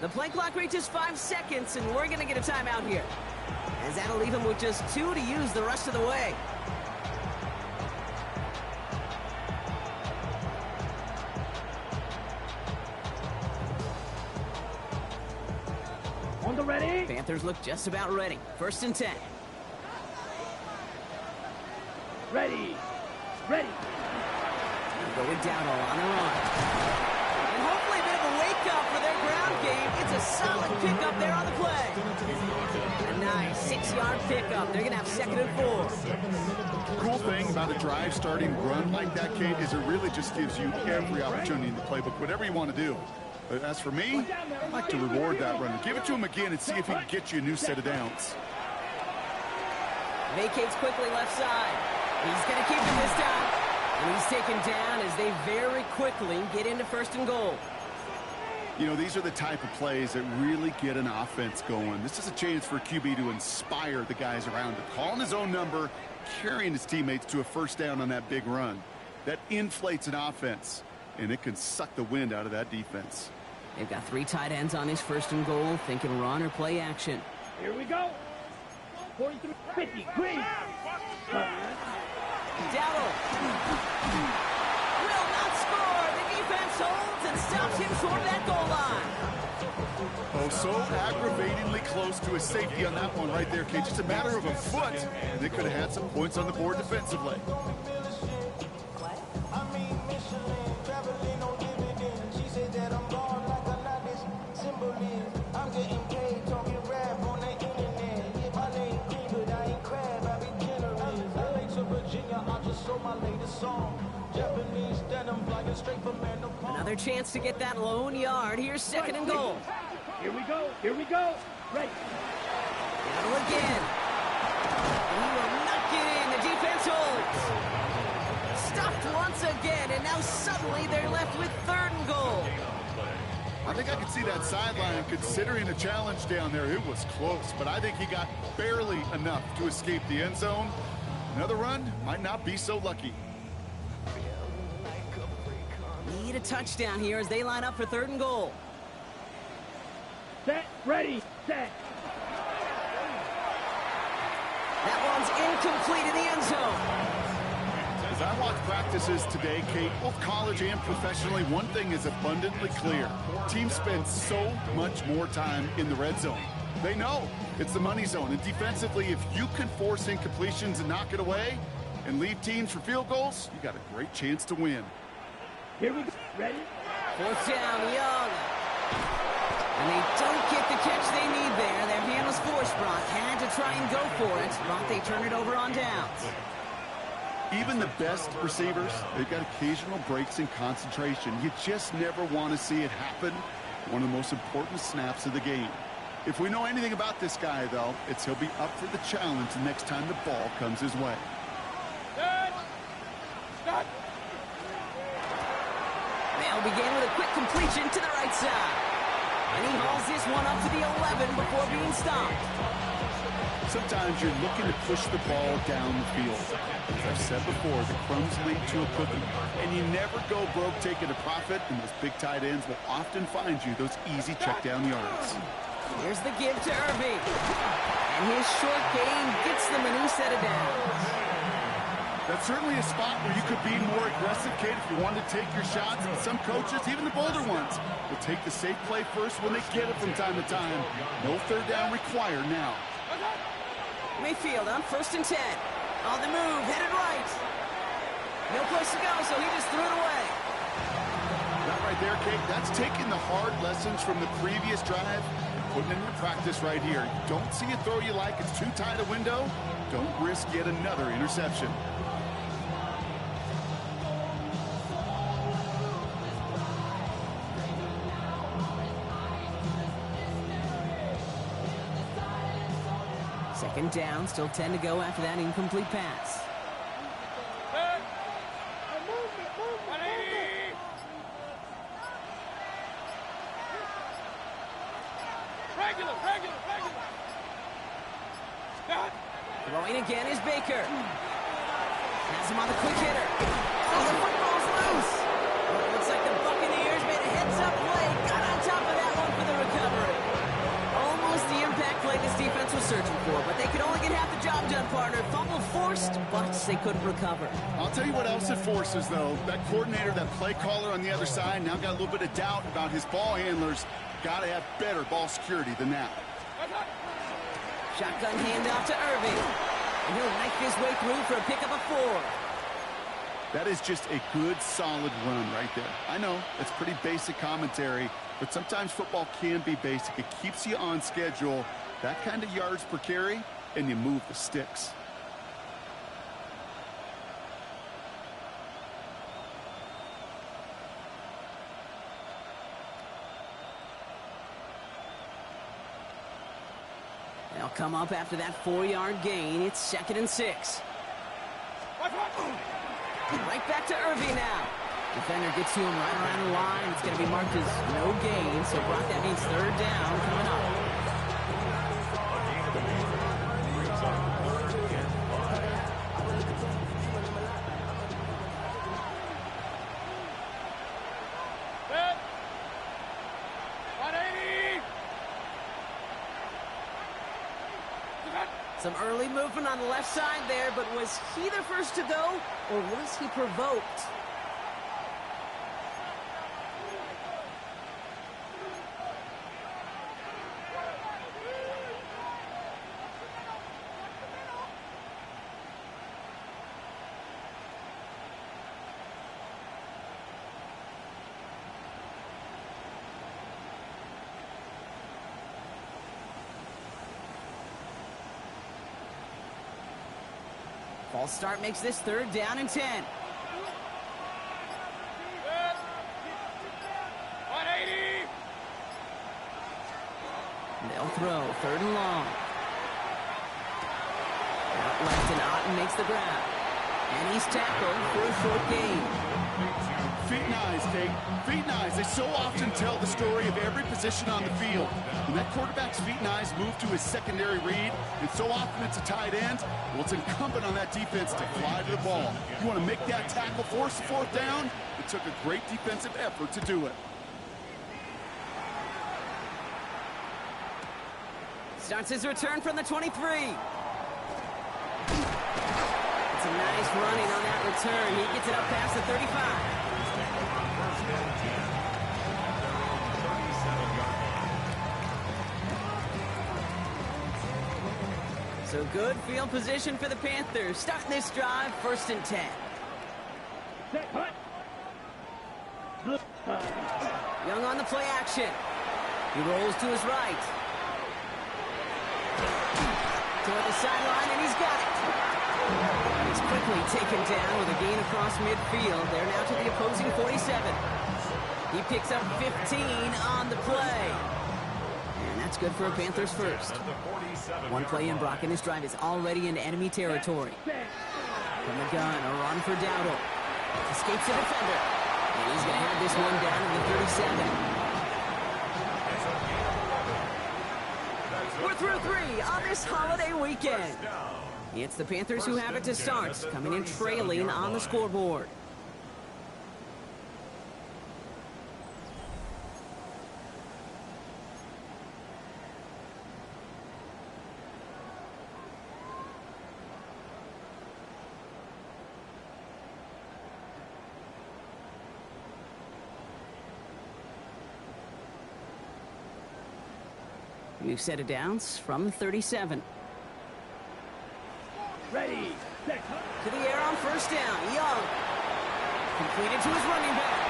The play clock reaches 5 seconds, and we're going to get a timeout here, as that'll leave him with just 2 to use the rest of the way. On the ready. Panthers look just about ready. 1st and 10. Ready. Ready. Going down on a run. And hopefully a bit of a wake-up for their ground game. It's a solid pickup there on the play. A nice 6-yard pickup. They're going to have 2nd and 4. The cool thing about a drive starting run like that, Kate, is it really just gives you every opportunity in the playbook, whatever you want to do. But as for me, I'd like to reward that runner. Give it to him again and see if he can get you a new set of downs. Vacates quickly left side. He's going to keep it this time. And he's taken down as they very quickly get into 1st and goal. You know, these are the type of plays that really get an offense going. This is a chance for a QB to inspire the guys around him. Calling his own number, carrying his teammates to a 1st down on that big run. That inflates an offense, and it can suck the wind out of that defense. They've got 3 tight ends on this 1st and goal, thinking run or play action. Here we go. 43, 50, green. Dowdle will not score. The defense holds and stops him short of that goal line. Oh, so aggravatingly close to a safety on that one right there, Kate. Just a matter of a foot, and they could have had some points on the board defensively. Another chance to get that lone yard. Here's 2nd and goal. Here we go. Here we go. Ready. Battle again. And he will not get in. The defense holds. Stuffed once again, and now suddenly they're left with 3rd and goal. I think think I could see that sideline considering a challenge down there. It was close, but I think he got barely enough to escape the end zone. Another run might not be so lucky. Need a touchdown here as they line up for 3rd and goal. Set, ready, set. That one's incomplete in the end zone. As I watch practices today, Kate, both college and professionally, one thing is abundantly clear. Teams spend so much more time in the red zone. They know it's the money zone. And defensively, if you can force incompletions and knock it away and leave teams for field goals, you got a great chance to win. Here we go. Ready? 4th down, Young. And they don't get the catch they need there. Their hand was forced, Brock. Had to try and go for it. Brock, they turn it over on downs. Even the best receivers, they've got occasional breaks in concentration. You just never want to see it happen. One of the most important snaps of the game. If we know anything about this guy, though, it's he'll be up for the challenge the next time the ball comes his way. They'll begin with a quick completion to the right side. And he hauls this one up to the 11 before being stopped. Sometimes you're looking to push the ball down the field. As I've said before, the crumbs lead to a cookie. And you never go broke taking a profit, and those big tight ends will often find you those easy check down yards. Here's the give to Irving. And his short game gets them a new set of downs. That's certainly a spot where you could be more aggressive, Kate, if you want to take your shots. But some coaches, even the bolder ones, will take the safe play first when they get it from time to time. No 3rd down required now. Mayfield on 1st and 10. On the move, headed right. No place to go, so he just threw it away. That right there, Kate, that's taking the hard lessons from the previous drive and putting it into practice right here. You don't see a throw you like, it's too tight a window. Don't risk yet another interception. Second down, still 10 to go after that incomplete pass. Regular. Throwing again is Baker. Has him on the quick hitter. Oh, the football's loose. Looks like the Buccaneers made a heads-up play. Got on top of that one for the recovery. Almost the impact play this defense was searching for, but they could only get half the job done, partner. Fumble forced, but they couldn't recover. I'll tell you what else it forces, though. That coordinator, that play caller on the other side, now got a little bit of doubt about his ball handlers. Got to have better ball security than that. Shotgun handoff to Irving. And he'll knife his way through for a pickup of 4. That is just a good, solid run right there. I know, it's pretty basic commentary, but sometimes football can be basic. It keeps you on schedule, that kind of yards per carry, and you move the sticks. They'll come up after that 4-yard gain. It's 2nd and 6. Right back to Irving now. Defender gets to him right around the line. It's going to be marked as no gain. So, Brock, that means 3rd down coming up. Some early movement on the left side there, but was he the first to go, or was he provoked? False start makes this 3rd down and 10. 180. They'll throw 3rd and long. Out left and Otten makes the grab. And he's tackled for a short gain. Feet and eyes, Kate. Feet and eyes. They so often tell the story of every position on the field. When that quarterback's feet and eyes move to his secondary read, and so often it's a tight end, well, it's incumbent on that defense to fly to the ball. You want to make that tackle, force the fourth down? It took a great defensive effort to do it. Starts his return from the 23. It's a nice running on that return. He gets it up past the 35. So good field position for the Panthers. Starting this drive, 1st and 10. Set, hut. Young on the play action. He rolls to his right. Toward the sideline, and he's got it. He's quickly taken down with a gain across midfield. They're now to the opposing 47. He picks up 15 on the play. And that's good for a Panthers first. One play in, Brock, and his drive is already in enemy territory. From the gun, a run for Dowdle. Escapes the defender. And he's going to have this one down in the 37. We're through 3 on this holiday weekend. It's the Panthers who have it to start, coming in trailing on the scoreboard. New set of downs from the 37. Ready, set, hut. To the air on 1st down. Young. Completed to his running back.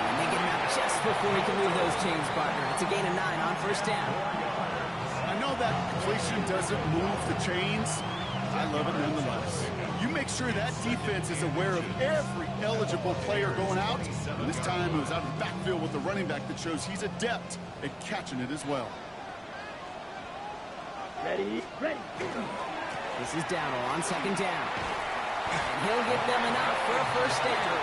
And they get him out just before he can move those chains, partner. It's a gain of 9 on 1st down. I know that completion doesn't move the chains. I love it nonetheless. You make sure that defense is aware of every eligible player going out. And this time it was out of the backfield with the running back that shows he's adept at catching it as well. Ready, ready. This is Dowdle on 2nd down. And he'll get them enough for a 1st down.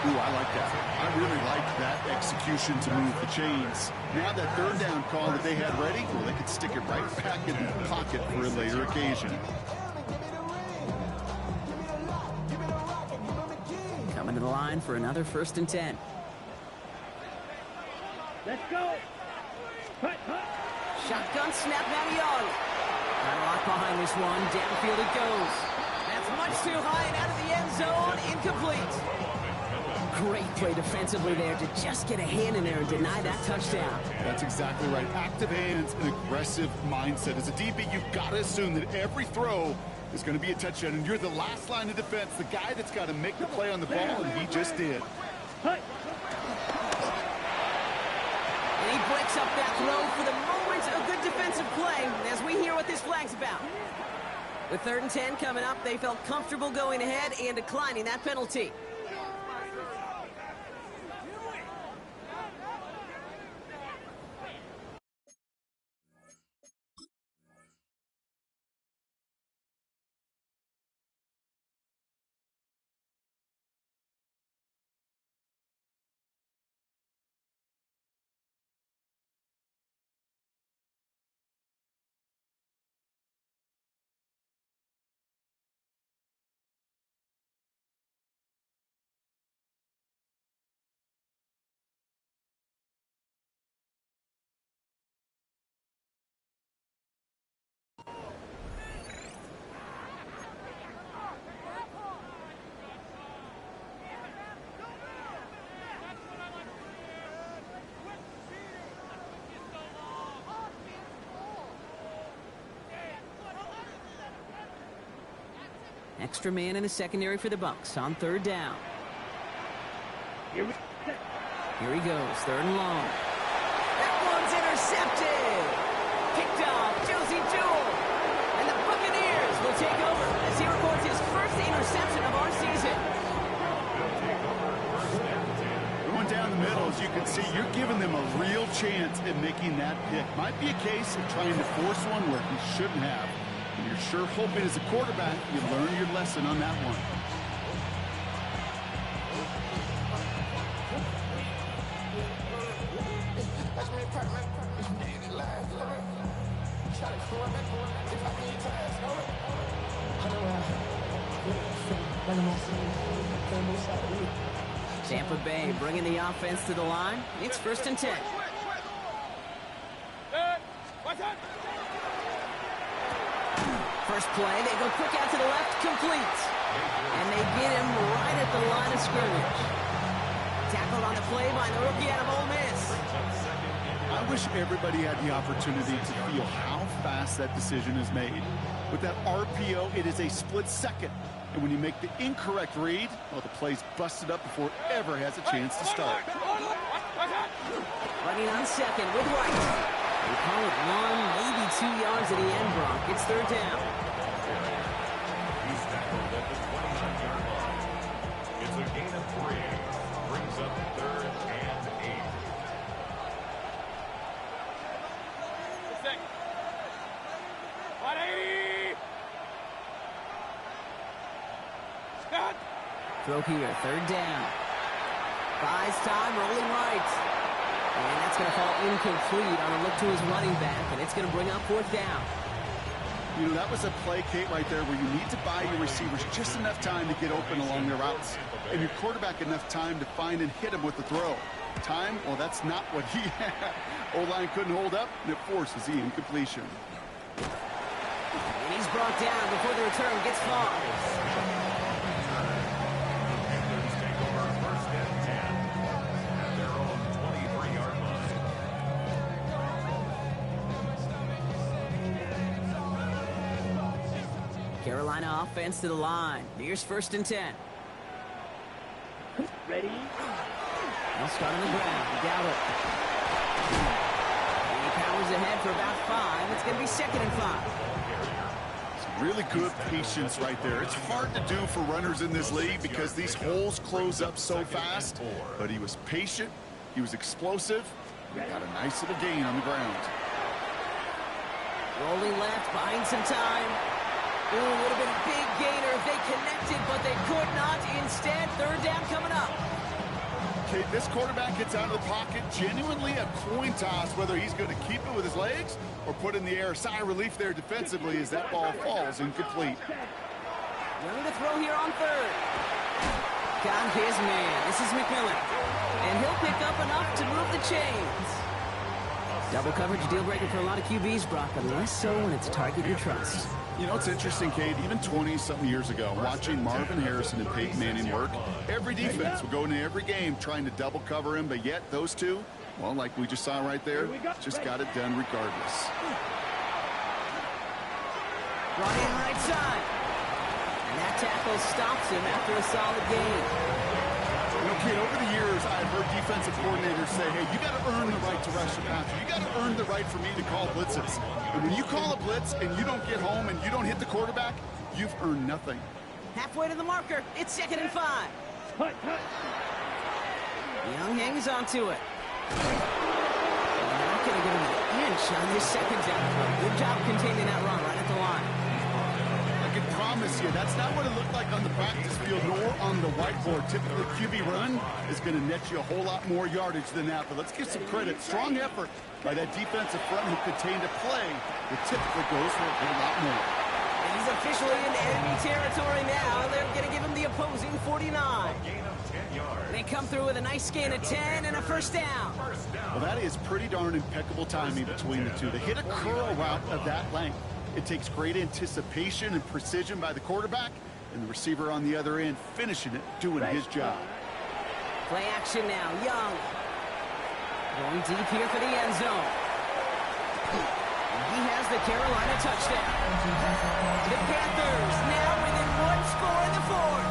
Ooh, I like that. I really like that execution to move the chains. Now that 3rd down call that they had ready, well, they could stick it right back in the pocket for a later occasion. Coming to the line for another 1st and 10. Let's go. Hut, hut. Shotgun snap now Young. Got a lock behind this one. Downfield it goes. That's much too high and out of the end zone. Incomplete. Great play defensively there to just get a hand in there and deny that touchdown. That's exactly right. Active hands and aggressive mindset. As a DB, you've got to assume that every throw is going to be a touchdown. And you're the last line of defense, the guy that's got to make the play on the ball, and he just did. Hut. And he breaks up that throw for the moment. A good defensive play as we hear what this flag's about. With 3rd and 10 coming up, they felt comfortable going ahead and declining that penalty. Extra man in the secondary for the Bucks on 3rd down. Here we Here he goes, 3rd and long. That one's intercepted. Picked off, Josie Jewell. And the Buccaneers will take over as he records his 1st interception of our season. Going down the middle, as you can see, you're giving them a real chance at making that pick. Might be a case of trying to force one where he shouldn't have. And you're sure hoping as a quarterback you learn your lesson on that one. Tampa Bay bringing the offense to the line. It's 1st and 10. First play, they go quick out to the left, complete. And they get him right at the line of scrimmage. Tackled on the play by the rookie out of Ole Miss. I wish everybody had the opportunity to feel how fast that decision is made. With that RPO, it is a split second. And when you make the incorrect read, well, the play's busted up before it ever has a chance to start. Running on second with White. They call it 1, maybe 2 yards at the end, Brock. It's 3rd down. He's tackled at the 29-yard line. It's a gain of 3. Brings up 3rd and 8. Throw here, 3rd down. Buys time, rolling right. And that's going to fall incomplete on a look to his running back, and it's going to bring up 4th down. You know, that was a play, Kate, right there where you need to buy your receivers just enough time to get open along their routes. And your quarterback enough time to find and hit him with the throw. Time, well, that's not what he had. O-line couldn't hold up, and it forces the incompletion. And he's brought down before the return gets far. Panthers take over 1st and 10 at their own 23-yard line. Carolina offense to the line. Here's 1st and 10. Ready? They'll start on the ground. Gallup. And he powers ahead for about 5. It's going to be 2nd and 5. Really good patience right there. It's hard to do for runners in this league because these holes close up so fast. But he was patient. He was explosive. He got a nice little gain on the ground. Rolling left, buying some time. Ooh, would have been a big gainer if they connected, but they could not. Instead, 3rd down coming up. Okay, this quarterback gets out of the pocket. Genuinely a coin toss whether he's going to keep it with his legs or put in the air. Sigh of relief there defensively as that ball falls incomplete. Willing to throw here on 3rd. Got his man. This is McMillan. And he'll pick up enough to move the chains. Double coverage deal breaker for a lot of QBs, Brock, but less so when it's a target you trust. You know, it's interesting, Kate, even 20-something years ago, watching Marvin Harrison and Peyton Manning work, every defense would go into every game trying to double cover him, but yet those two, well, like we just saw right there, just got it done regardless. Running right side. And that tackle stops him after a solid gain. You know, Kate, over the years, I've heard defensive coordinators say, hey, you got to earn the right to rush the passer. You got to earn the right for me to call blitzes. And when you call a blitz and you don't get home and you don't hit the quarterback, you've earned nothing. Halfway to the marker. It's 2nd and 5. Young hangs on to it. They're not going to get him an inch on this 2nd down. Good job containing that run right at the line. I can promise you, that's not what it looked like on the practice field nor on the whiteboard. Typically, QB run is going to net you a whole lot more yardage than that. But let's give some credit. Strong effort by that defensive front who contained a play that typically goes for a whole lot more. And he's officially in enemy territory now. They're going to give him the opposing 49. Gain of 10 yards. They come through with a nice gain of 10 and a 1st down. Well, that is pretty darn impeccable timing between the two. To hit a curl route of that length, it takes great anticipation and precision by the quarterback, and the receiver on the other end finishing it, doing his job. Play action now. Young. Going deep here for the end zone. And he has the Carolina touchdown. The Panthers now within 1 score in the 4th.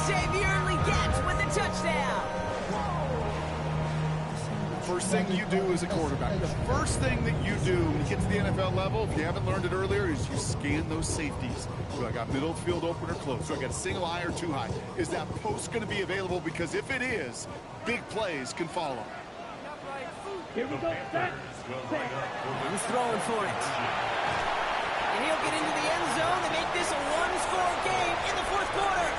Xavier Legette with the touchdown. First thing you do as a quarterback, the first thing that you do when you get to the NFL level, if you haven't learned it earlier, is you scan those safeties. Do I got middle field open or close? Do I got a single high or too high? Is that post going to be available? Because if it is, big plays can follow. Here we go. Set. He's throwing for it. And he'll get into the end zone to make this a 1-score game in the 4th quarter.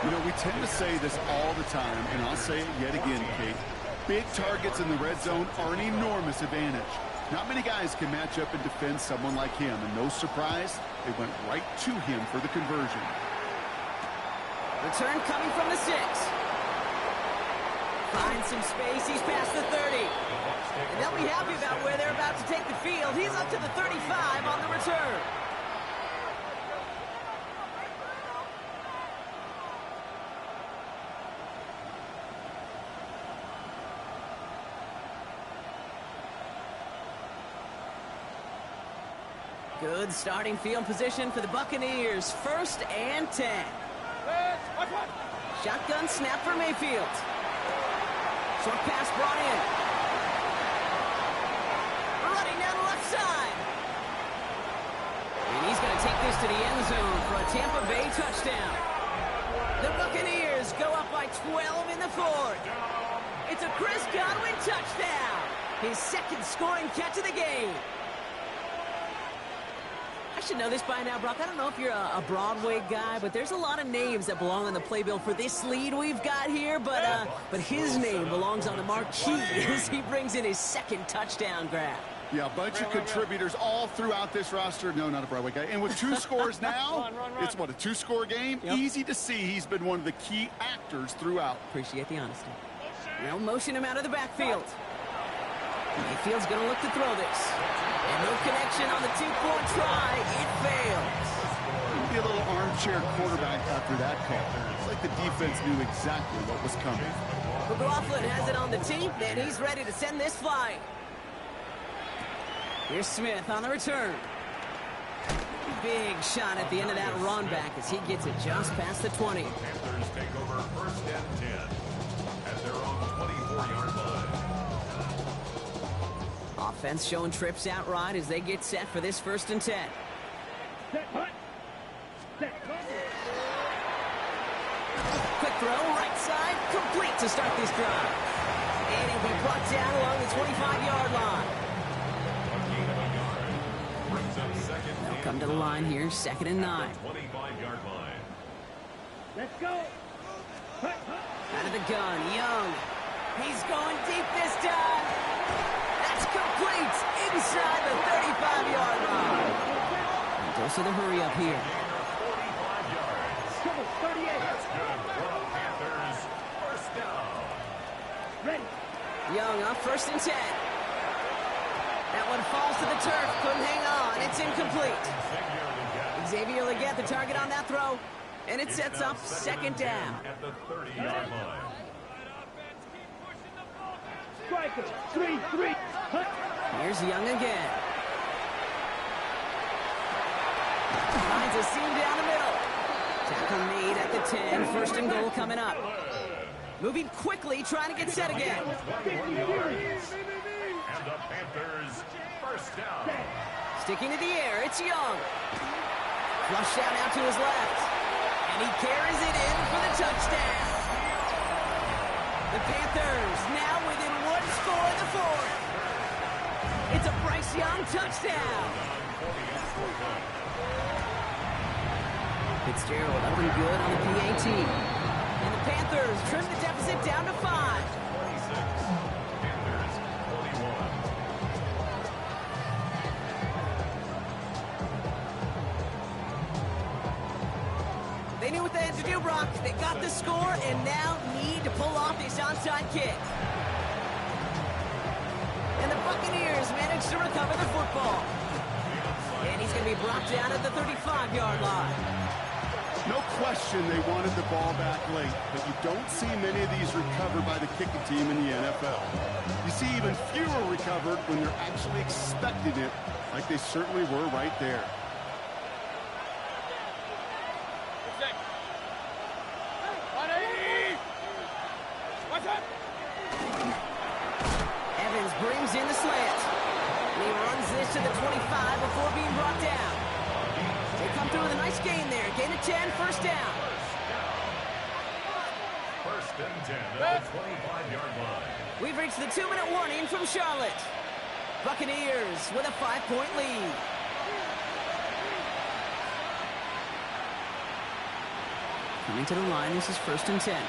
You know, we tend to say this all the time, and I'll say it yet again, Kate. Big targets in the red zone are an enormous advantage. Not many guys can match up and defend someone like him, and no surprise, they went right to him for the conversion. Return coming from the 6. Finds some space. He's past the 30. And they'll be happy about where they're about to take the field. He's up to the 35 on the return. Good starting field position for the Buccaneers. 1st and 10. Shotgun snap for Mayfield. Short pass brought in. Running down the left side. And he's going to take this to the end zone for a Tampa Bay touchdown. The Buccaneers go up by 12 in the 4th. It's a Chris Godwin touchdown. His 2nd scoring catch of the game. I should know this by now, Brock. I don't know if you're a Broadway guy, but there's a lot of names that belong on the playbill for this lead we've got here, but his name belongs on the marquee as he brings in his 2nd touchdown grab. Yeah, a bunch of contributors all throughout this roster. No, not a Broadway guy. And with 2 scores now, it's what, a 2-score game? Yep. Easy to see he's been one of the key actors throughout. Appreciate the honesty. Now motion him out of the backfield. Mayfield's going to look to throw this. And no connection on the 2-point try. It fails. Be a little armchair quarterback after that call. It's like the defense knew exactly what was coming. McLaughlin has it on the tee, and he's ready to send this flying. Here's Smith on the return. Big shot at the end of that run back as he gets it just past the 20. Panthers take over 1st and 10 at their own 24-yard line. Offense showing trips outright as they get set for this 1st and 10. Set, hut. Set, Quick throw, right side, complete to start this drive. And he'll be brought down along the 25-yard line. They'll come to the line here, 2nd and 9. 25-yard line. Let's go. Hut, hut. Out of the gun, Young. He's going deep this time. That's complete inside the 35-yard line. Goes to the hurry up here. 45 yards. Come on, 38. That's good for the Panthers. 1st down. Ready. Young up 1st and 10. That one falls to the turf. Couldn't hang on. It's incomplete. Xavier Legette, the target on that throw. And it sets up 2nd down. At the 30-yard line. Striker. 3-3. Hut. Here's Young again. Finds a seam down the middle. Tackle made at the 10. 1st and goal coming up. Moving quickly, trying to get set again. 50 yards. And the Panthers 1st down. Sticking to the air, it's Young. Flush down out to his left. And he carries it in for the touchdown. The Panthers now within 1 score in the 4th. It's a Bryce Young touchdown. Fitzgerald up and good on the PAT. And the Panthers trim the deficit down to 5. 26. Panthers 41. They knew what they had to do, Brock. They got the score and now need to pull off this onside kick. And the Buccaneers managed to recover the football. And he's going to be brought down at the 35-yard line. No question they wanted the ball back late, but you don't see many of these recovered by the kicking team in the NFL. You see even fewer recovered when they're actually expecting it, like they certainly were right there. Evans brings in the slant. And he runs this to the 25 before being brought down. They come through with a nice gain there. Gain of 10, 1st down. 1st and 10 at the 25-yard line. We've reached the 2-minute warning from Charlotte. Buccaneers with a 5-point lead. Coming to the line, this is 1st and 10.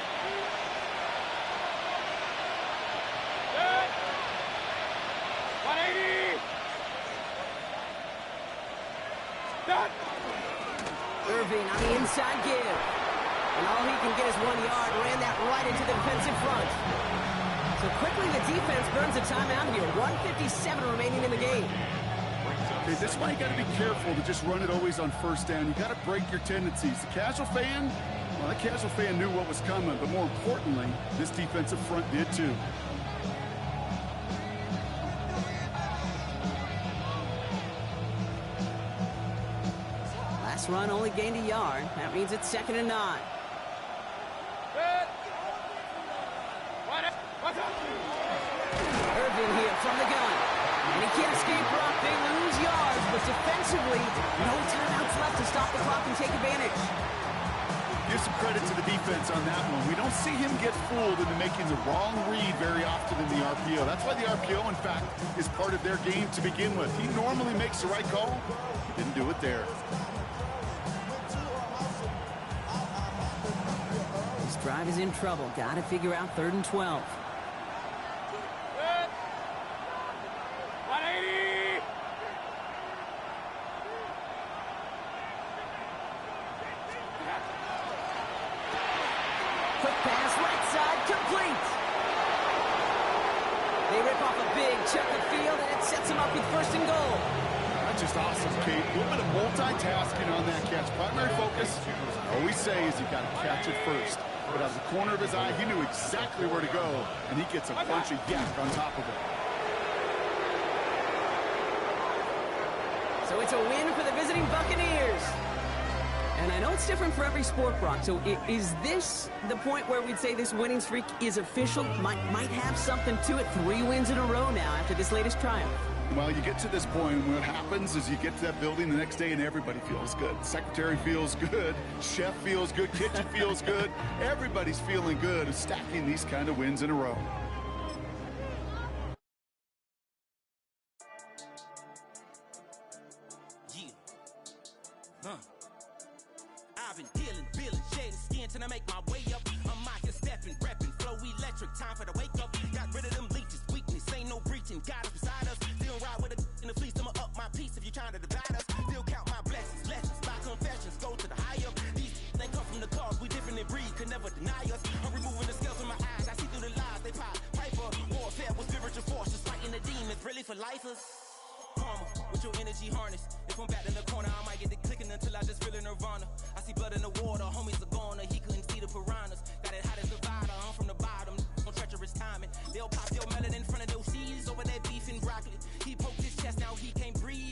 Irving on the inside give. And all he can get is 1 yard. Ran that right into the defensive front. So quickly the defense burns a timeout here. 1:57 remaining in the game. Okay, this is why you got to be careful to just run it always on first down. You got to break your tendencies. The casual fan, well, that casual fan knew what was coming, but more importantly, this defensive front did too. Last run only gained a yard. That means it's 2nd and 9. Irvin here from the gun. And he can't escape Brock. They lose yards, but defensively, no timeouts left to stop the clock and take advantage. Give some credit to the defense on that one. We don't see him get fooled into making the wrong read very often in the RPO. That's why the RPO, in fact, is part of their game to begin with. He normally makes the right call. He didn't do it there. This drive is in trouble. Got to figure out 3rd and 12. Quick pass, right side, complete. They rip off a big chunk of field, and it sets them up with 1st and goal. That's just awesome, Kate. A little bit of multitasking on that catch. Primary focus, I always say, is you got to catch it first. But out of the corner of his eye, he knew exactly where to go, and he gets a bunch of yak on top of it. So it's a win for the visiting Buccaneers. And I know it's different for every sport, Brock. So is this the point where we'd say this winning streak is official? Might have something to it. 3 wins in a row now after this latest triumph. Well, you get to this point, and what happens is you get to that building the next day, and everybody feels good. Secretary feels good. Chef feels good. Kitchen feels good. Everybody's feeling good of stacking these kind of wins in a row. I've been dealing, shedding skin till I make my way up. I'm out here stepping, repping, flow electric, time for the wake up. Got rid of them leeches, weakness, ain't no breaching. God is beside us, still ride with a in the fleece. I'ma up my piece if you're trying to divide us. Still count my blessings, lessons, my confessions, go to the higher. These they come from the cause, we different in breed, could never deny us. I'm removing the scales from my eyes, I see through the lies, they pop. Piper, warfare with spiritual forces, fighting the demons, really for lifers. Karma, with your energy harness. If I'm back in the corner, I might get the clicking until I just feel a nirvana. I see blood in the water, homies are